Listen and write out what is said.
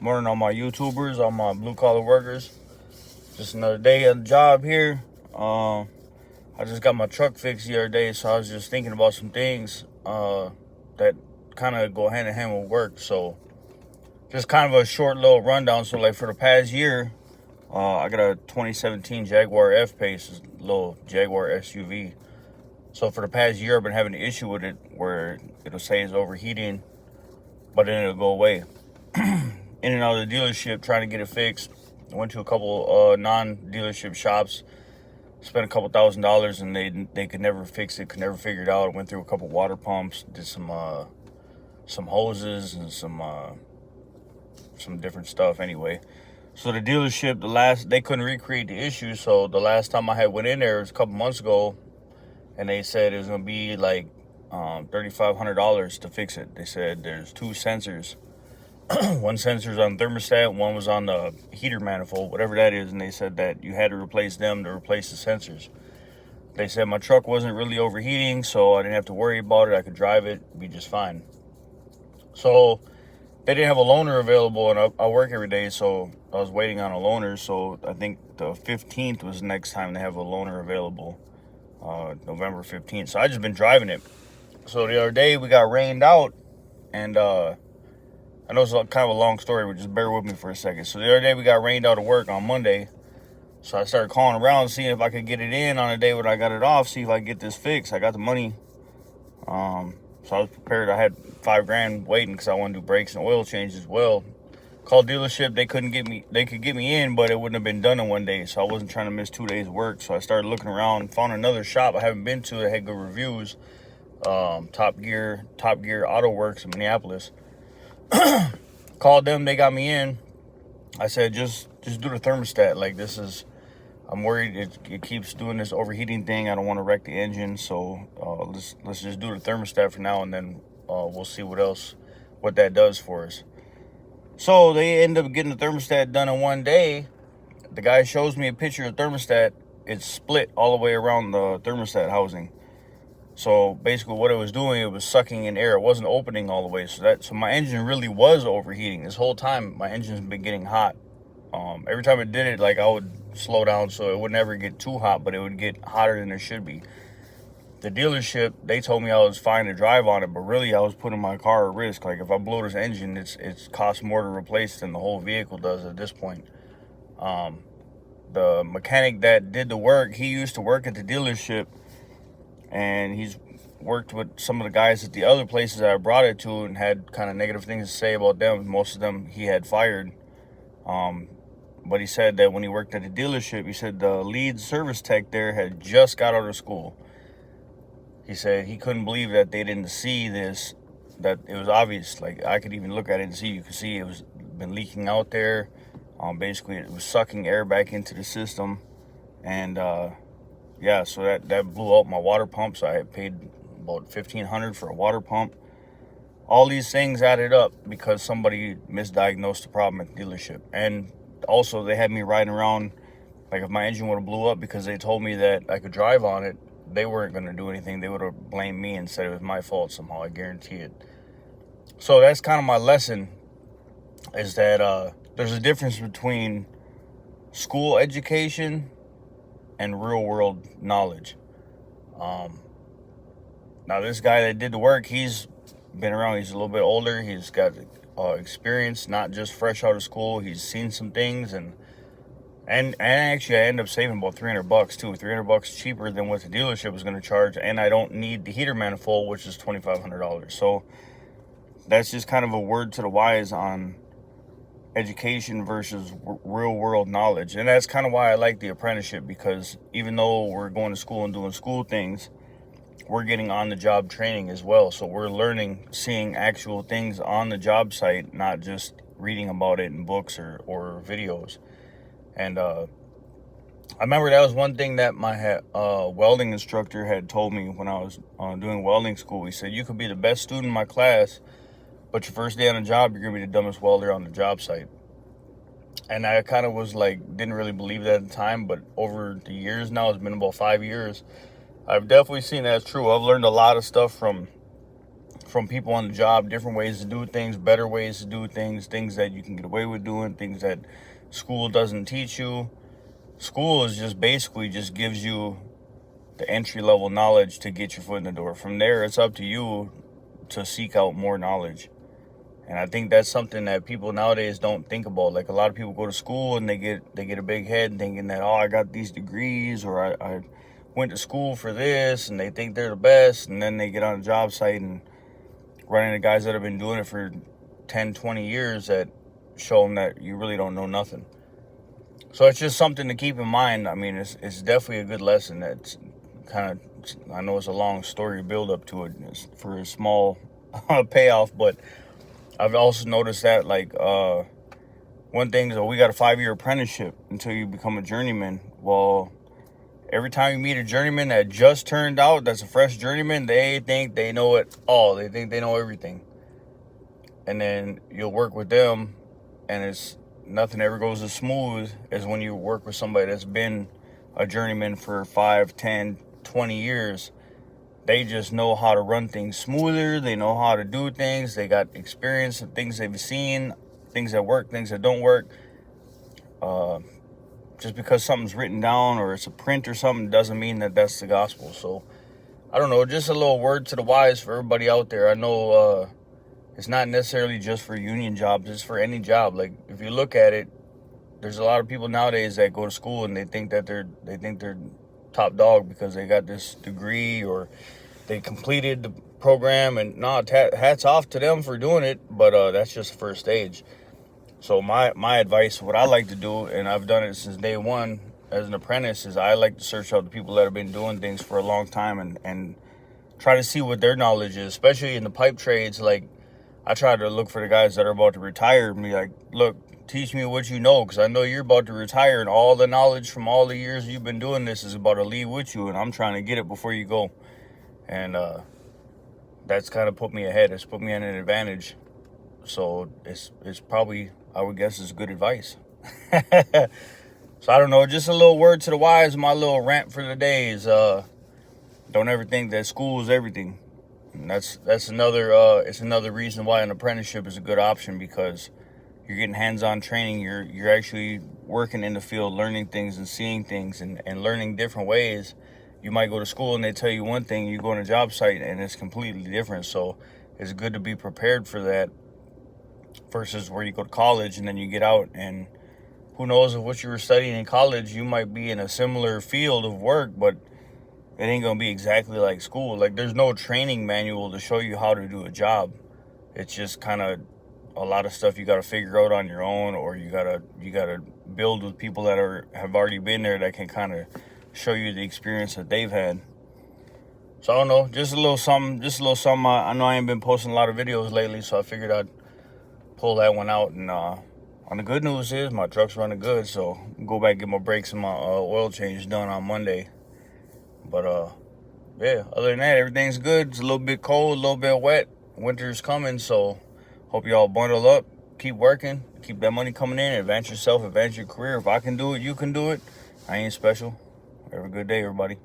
Morning, all my YouTubers, all my blue collar workers. Just another day on the job here. I just got my truck fixed the other day, so I was just thinking about some things that kind of go hand in hand with work. So just kind of a short little rundown. So like for the past year, I got a 2017 Jaguar F-Pace, little Jaguar SUV. So for the past year, I've been having an issue with it where it'll say it's overheating, but then it'll go away. In and out of the dealership trying to get it fixed. I went to a couple non-dealership shops, spent a couple $1,000s, and they could never fix it, could never figure it out. I went through a couple water pumps, did some hoses and some different stuff anyway. So the dealership, they couldn't recreate the issue. So the last time I had went in there was a couple months ago, and they said it was gonna be like $3,500 to fix it. They said there's two sensors. One sensor's on the thermostat, one was on the heater manifold, whatever that is, and they said that you had to replace them to replace the sensors. They said my truck wasn't really overheating, so I didn't have to worry about it. I could drive it, be just fine. So they didn't have a loaner available, and I work every day, so I was waiting on a loaner. So I think the 15th was the next time they have a loaner available, November 15th. So I just been driving it. So the other day we got rained out, and I know it's kind of a long story, but just bear with me for a second. So the other day we got rained out of work on Monday. So I started calling around, seeing if I could get it in on a day when I got it off, see if I could get this fixed. I got the money. So I was prepared. I had $5,000 waiting because I want to do brakes and oil change as well. Called dealership. They could get me in, but it wouldn't have been done in one day. So I wasn't trying to miss 2 days work. So I started looking around, found another shop I haven't been to that had good reviews. Top Gear Auto Works in Minneapolis. Called them, they got me in. I said, just do the thermostat. Like, I'm worried it keeps doing this overheating thing. I don't want to wreck the engine, so let's just do the thermostat for now, and then we'll see what that does for us. So they end up getting the thermostat done in one day. The guy shows me a picture of the thermostat. It's split all the way around the thermostat housing. So basically what it was doing, it was sucking in air. It wasn't opening all the way. So my engine really was overheating. This whole time, my engine's been getting hot. Every time it did it, like, I would slow down so it would never get too hot, but it would get hotter than it should be. The dealership, they told me I was fine to drive on it, but really I was putting my car at risk. Like, if I blow this engine, it's cost more to replace than the whole vehicle does at this point. The mechanic that did the work, he used to work at the dealership, and he's worked with some of the guys at the other places that I brought it to and had kind of negative things to say about them. Most of them he had fired. But he said that when he worked at the dealership, he said the lead service tech there had just got out of school. He said he couldn't believe that they didn't see this, that it was obvious. Like, I could even look at it and see, you could see it was been leaking out there. Basically it was sucking air back into the system. And yeah, so that blew out my water pump. So I had paid about $1,500 for a water pump. All these things added up because somebody misdiagnosed the problem at the dealership. And also they had me riding around like if my engine would have blew up, because they told me that I could drive on it, they weren't going to do anything. They would have blamed me and said it was my fault somehow. I guarantee it. So that's kind of my lesson, is that there's a difference between school education and real world knowledge. Now this guy that did the work, he's been around. He's a little bit older. He's got experience, not just fresh out of school. He's seen some things, and actually I ended up saving about $300 too. $300 cheaper than what the dealership was going to charge, and I don't need the heater manifold, which is $2,500. So that's just kind of a word to the wise on education versus real world knowledge. And that's kind of why I like the apprenticeship, because even though we're going to school and doing school things, we're getting on the job training as well. So we're learning, seeing actual things on the job site, not just reading about it in books or videos. And I remember that was one thing that my welding instructor had told me when I was doing welding school. He said, you could be the best student in my class, but your first day on the job, you're going to be the dumbest welder on the job site. And I kind of was like, didn't really believe that at the time, but over the years now, it's been about 5 years, I've definitely seen that's true. I've learned a lot of stuff from from people on the job, different ways to do things, better ways to do things, things that you can get away with doing, things that school doesn't teach you. School is just basically just gives you the entry level knowledge to get your foot in the door. From there, it's up to you to seek out more knowledge. And I think that's something that people nowadays don't think about. Like, a lot of people go to school and they get a big head thinking that, oh, I got these degrees, or I went to school for this, and they think they're the best. And then they get on a job site and run into guys that have been doing it for 10, 20 years that show them that you really don't know nothing. So it's just something to keep in mind. I mean, it's definitely a good lesson. That's kind of, I know it's a long story build up to it for a small payoff, but I've also noticed that, like, one thing is, we got a 5-year apprenticeship until you become a journeyman. Well, every time you meet a journeyman that just turned out, that's a fresh journeyman, they think they know it all. They think they know everything. And then you'll work with them, and it's nothing ever goes as smooth as when you work with somebody that's been a journeyman for 5, 10, 20 years. They just know how to run things smoother. They know how to do things. They got experience of things they've seen, things that work, things that don't work. Just because something's written down or it's a print or something doesn't mean that that's the gospel. So, I don't know, just a little word to the wise for everybody out there. I know it's not necessarily just for union jobs. It's for any job. Like, if you look at it, there's a lot of people nowadays that go to school and they think they're top dog because they got this degree or they completed the program. And hats off to them for doing it, but that's just the first stage. So my advice, what I like to do, and I've done it since day one as an apprentice, is I like to search out the people that have been doing things for a long time and try to see what their knowledge is, especially in the pipe trades. Like, I try to look for the guys that are about to retire and be like, look, teach me what you know, because I know you're about to retire, and all the knowledge from all the years you've been doing this is about to leave with you, and I'm trying to get it before you go. And that's kind of put me ahead. It's put me at an advantage. So it's probably, I would guess, is good advice. So I don't know, just a little word to the wise. My little rant for the day is don't ever think that school is everything. And that's another it's another reason why an apprenticeship is a good option, because you're getting hands-on training. You're actually working in the field, learning things and seeing things and learning different ways. You might go to school and they tell you one thing, you go on a job site and it's completely different. So it's good to be prepared for that versus where you go to college and then you get out and who knows if what you were studying in college, you might be in a similar field of work, but it ain't gonna be exactly like school. Like, there's no training manual to show you how to do a job. It's just kind of a lot of stuff you got to figure out on your own, or you gotta build with people that have already been there that can kind of show you the experience that they've had. So I don't know, just a little something. I know I ain't been posting a lot of videos lately, so I figured I'd pull that one out. And on the good news is my truck's running good, so I'll go back and get my brakes and my oil change done on Monday. But yeah, other than that, everything's good. It's a little bit cold, a little bit wet. Winter's coming, so hope y'all bundle up, keep working, keep that money coming in, advance yourself, advance your career. If I can do it, you can do it. I ain't special. Have a good day, everybody.